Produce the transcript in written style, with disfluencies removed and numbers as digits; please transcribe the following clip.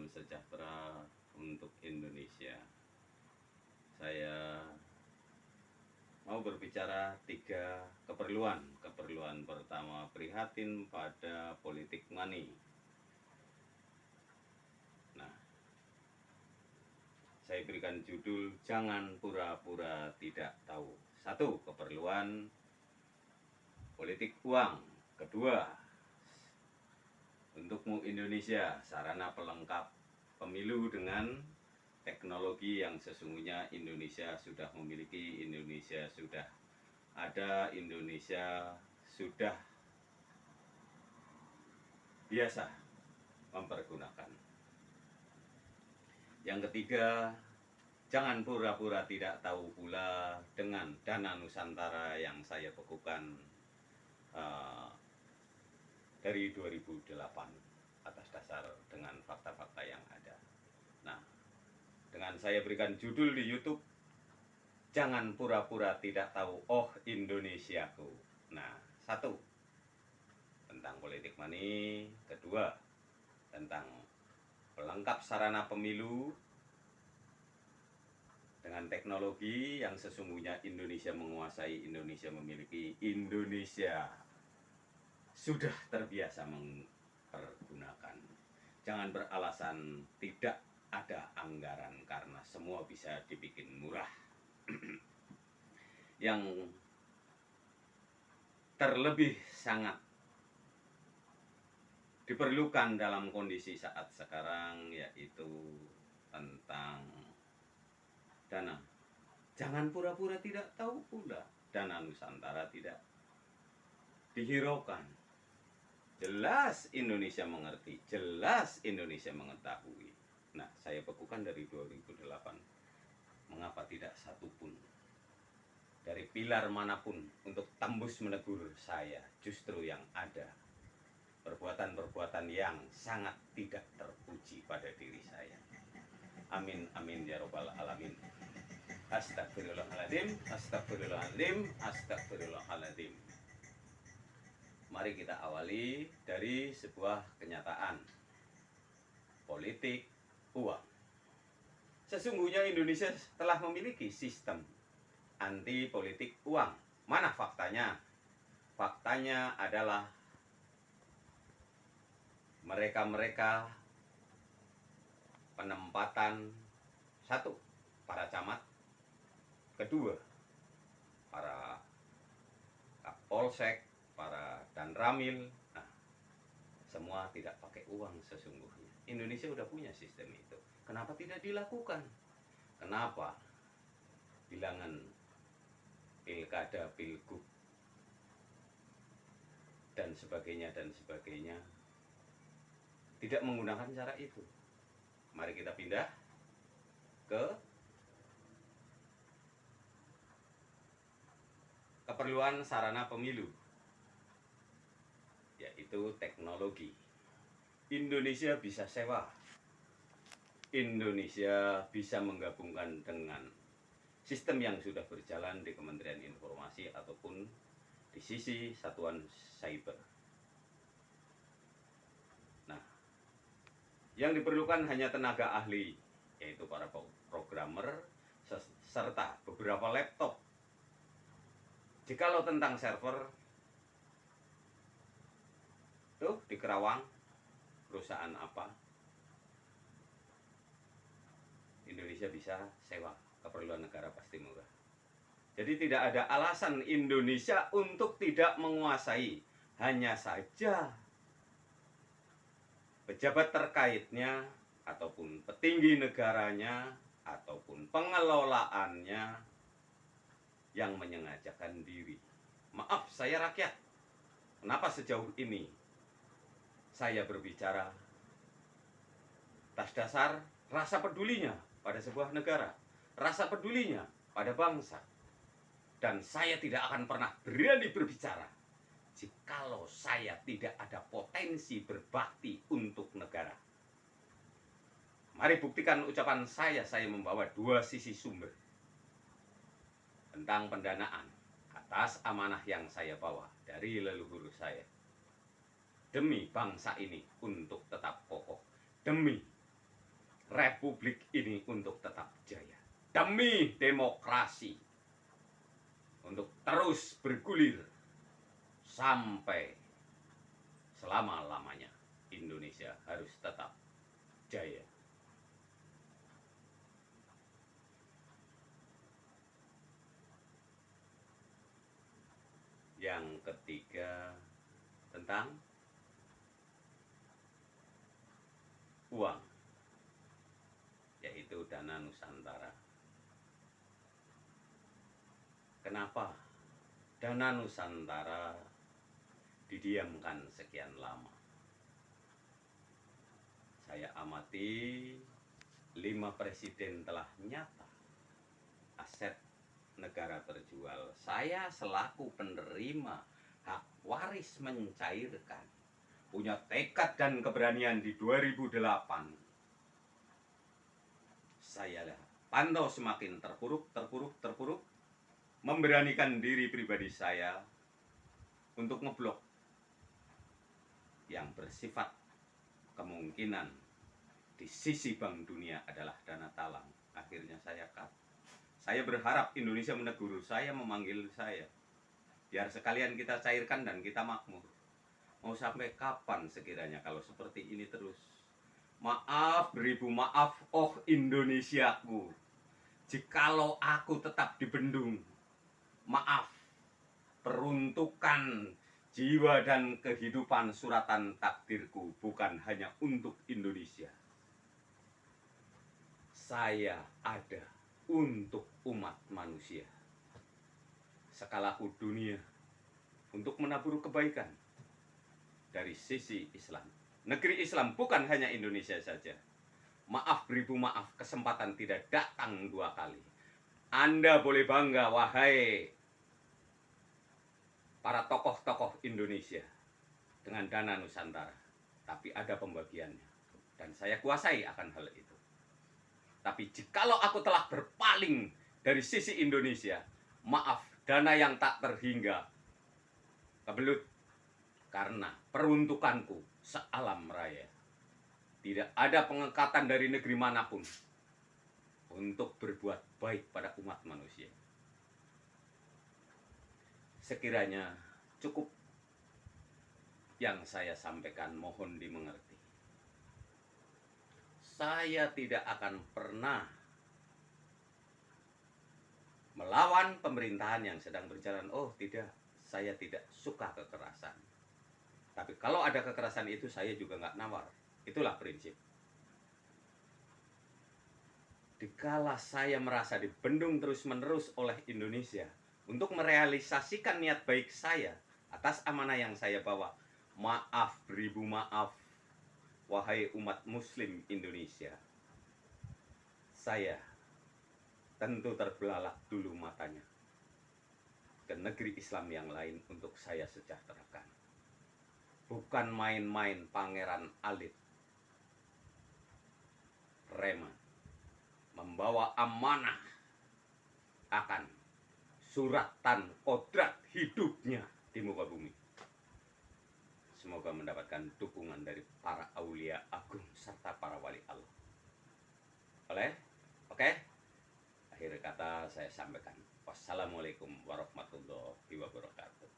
sejahtera untuk Indonesia. Saya mau berbicara 3 keperluan. Keperluan pertama prihatin pada politik money. Nah, saya berikan judul jangan pura-pura tidak tahu. 1. Keperluan politik uang. Kedua, untukmu Indonesia, sarana pelengkap pemilu dengan teknologi yang sesungguhnya Indonesia sudah memiliki, Indonesia sudah ada, Indonesia sudah biasa mempergunakan. Yang ketiga, jangan pura-pura tidak tahu pula dengan dana Nusantara yang saya bekukan dari 2008 atas dasar dengan fakta-fakta yang ada. Nah, dengan saya berikan judul di YouTube, jangan pura-pura tidak tahu, oh Indonesiaku. Nah, 1, tentang politik money. Kedua, tentang pelengkap sarana pemilu dengan teknologi yang sesungguhnya Indonesia menguasai, Indonesia memiliki, Indonesia sudah terbiasa mempergunakan. Jangan beralasan tidak ada anggaran karena semua bisa dibikin murah. Yang terlebih sangat diperlukan dalam kondisi saat sekarang yaitu tentang dana. Jangan pura-pura tidak tahu pula, dana Nusantara tidak dihiraukan. Jelas Indonesia mengerti, jelas Indonesia mengetahui. Nah, saya bekukan dari 2008. Mengapa tidak satupun dari pilar manapun untuk tembus menegur saya, justru yang ada perbuatan-perbuatan yang sangat tidak terpuji pada diri saya. Amin, amin, ya robbal alamin. Astagfirullahaladzim, astagfirullahaladzim, astagfirullahaladzim. Mari kita awali dari sebuah kenyataan. Politik uang. Sesungguhnya Indonesia telah memiliki sistem anti politik uang. Mana faktanya? Faktanya adalah mereka-mereka penempatan 1, para camat. Kedua, para kapolsek, para danramil. Nah, semua tidak pakai uang sesungguhnya. Indonesia udah punya sistem itu. Kenapa tidak dilakukan? Kenapa bilangan pilkada, pilgub, dan sebagainya tidak menggunakan cara itu? Mari kita pindah ke keperluan sarana pemilu, yaitu teknologi. Indonesia bisa sewa. Indonesia bisa menggabungkan dengan sistem yang sudah berjalan di Kementerian Informasi ataupun di sisi satuan cyber. Nah, yang diperlukan hanya tenaga ahli, yaitu para programmer serta beberapa laptop. Jikalau tentang server, tuh di Kerawang, perusahaan apa, Indonesia bisa sewa, keperluan negara pasti murah. Jadi tidak ada alasan Indonesia untuk tidak menguasai. Hanya saja pejabat terkaitnya ataupun petinggi negaranya ataupun pengelolaannya yang menyengajakan diri. Maaf, saya rakyat. Kenapa sejauh ini saya berbicara atas dasar rasa pedulinya pada sebuah negara, rasa pedulinya pada bangsa. Dan saya tidak akan pernah berani berbicara jikalau saya tidak ada potensi berbakti untuk negara. Mari buktikan ucapan saya membawa 2 sisi sumber tentang pendanaan atas amanah yang saya bawa dari leluhur saya. Demi bangsa ini untuk tetap kokoh, demi republik ini untuk tetap jaya. Demi demokrasi. Untuk terus bergulir sampai selama-lamanya. Indonesia harus tetap jaya. Yang ketiga, tentang uang, yaitu dana Nusantara. Kenapa dana Nusantara didiamkan sekian lama? Saya amati 5 presiden telah nyata aset negara terjual. Saya selaku penerima hak waris mencairkan, punya tekad dan keberanian di 2008. Saya pantau semakin terpuruk, memberanikan diri pribadi saya untuk ngeblok yang bersifat kemungkinan di sisi Bank Dunia adalah dana talang. Akhirnya saya cut. Saya berharap Indonesia menegur saya, memanggil saya, biar sekalian kita cairkan dan kita makmur. Mau sampai kapan sekiranya kalau seperti ini terus? Maaf, beribu maaf, oh Indonesiaku, jikalau aku tetap dibendung. Maaf, peruntukan jiwa dan kehidupan suratan takdirku bukan hanya untuk Indonesia. Saya ada untuk umat manusia. Skalaku dunia untuk menabur kebaikan dari sisi Islam. Negeri Islam bukan hanya Indonesia saja. Maaf, beribu maaf, kesempatan tidak datang 2 kali. Anda boleh bangga, wahai para tokoh-tokoh Indonesia, dengan dana Nusantara. Tapi ada pembagiannya. Dan saya kuasai akan hal itu. Tapi jikalau aku telah berpaling dari sisi Indonesia, maaf, dana yang tak terhingga kebelut. Karena peruntukanku sealam raya. Tidak ada pengangkatan dari negeri manapun untuk berbuat baik pada umat manusia. Sekiranya cukup yang saya sampaikan, mohon dimengerti. Saya tidak akan pernah melawan pemerintahan yang sedang berjalan. Oh tidak, saya tidak suka kekerasan. Tapi kalau ada kekerasan itu saya juga nggak nawar. Itulah prinsip. Dikala saya merasa dibendung terus-menerus oleh Indonesia untuk merealisasikan niat baik saya atas amanah yang saya bawa, maaf, beribu maaf, wahai umat muslim Indonesia. Saya tentu terbelalak dulu matanya ke negeri Islam yang lain untuk saya sejahterakan. Bukan main-main Pangeran Alit Rema membawa amanah akan suratan kodrat hidupnya di muka bumi. Semoga mendapatkan dukungan dari para aulia agung serta para wali Allah. Oke? Akhir kata saya sampaikan. Wassalamualaikum warahmatullahi wabarakatuh.